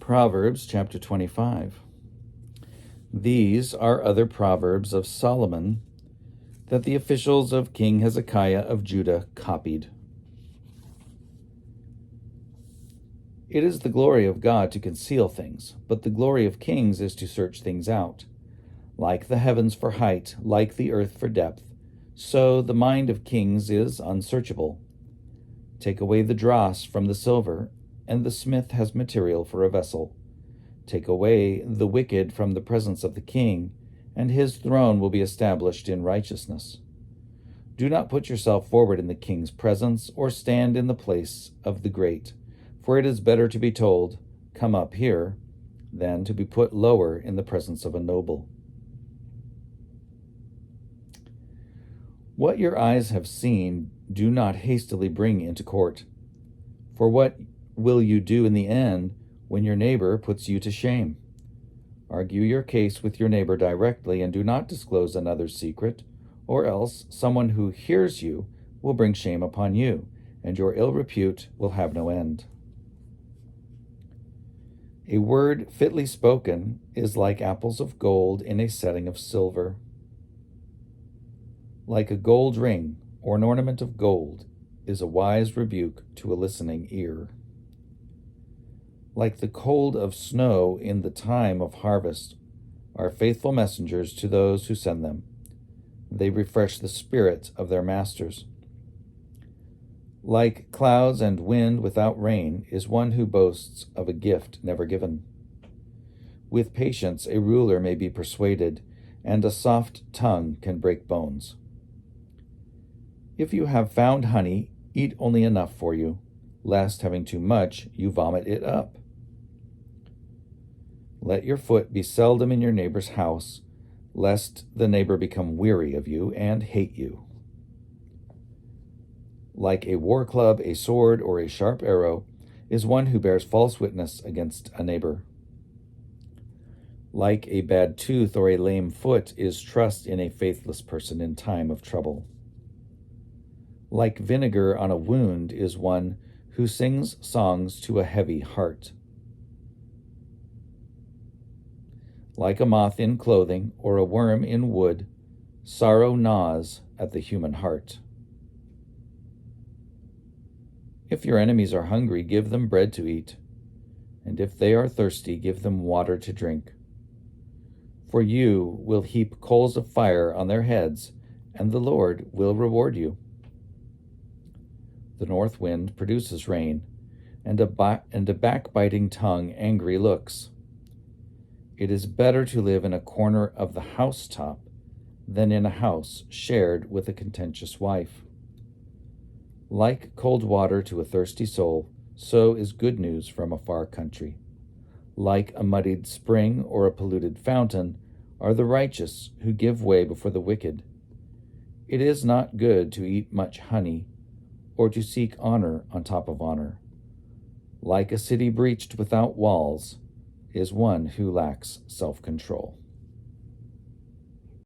Proverbs chapter 25. These are other proverbs of Solomon that the officials of King Hezekiah of Judah copied. It is the glory of God to conceal things, but the glory of kings is to search things out. Like the heavens for height, like the earth for depth, so the mind of kings is unsearchable. Take away the dross from the silver, and the smith has material for a vessel. Take away the wicked from the presence of the king, and his throne will be established in righteousness. Do not put yourself forward in the king's presence, or stand in the place of the great, for it is better to be told, "Come up here," than to be put lower in the presence of a noble. What your eyes have seen, do not hastily bring into court. For what will you do in the end when your neighbor puts you to shame? Argue your case with your neighbor directly, and do not disclose another's secret, or else someone who hears you will bring shame upon you, and your ill repute will have no end. A word fitly spoken is like apples of gold in a setting of silver. Like a gold ring or an ornament of gold is a wise rebuke to a listening ear. Like the cold of snow in the time of harvest are faithful messengers to those who send them. They refresh the spirit of their masters. Like clouds and wind without rain is one who boasts of a gift never given. With patience a ruler may be persuaded, and a soft tongue can break bones. If you have found honey, eat only enough for you, lest, having too much, you vomit it up. Let your foot be seldom in your neighbor's house, lest the neighbor become weary of you and hate you. Like a war club, a sword, or a sharp arrow is one who bears false witness against a neighbor. Like a bad tooth or a lame foot is trust in a faithless person in time of trouble. Like vinegar on a wound is one who sings songs to a heavy heart. Like a moth in clothing or a worm in wood, sorrow gnaws at the human heart. If your enemies are hungry, give them bread to eat, and if they are thirsty, give them water to drink. For you will heap coals of fire on their heads, and the Lord will reward you. The north wind produces rain, and a backbiting tongue angry looks. It is better to live in a corner of the housetop than in a house shared with a contentious wife. Like cold water to a thirsty soul, so is good news from a far country. Like a muddied spring or a polluted fountain are the righteous who give way before the wicked. It is not good to eat much honey, or to seek honor on top of honor. Like a city breached without walls is one who lacks self-control.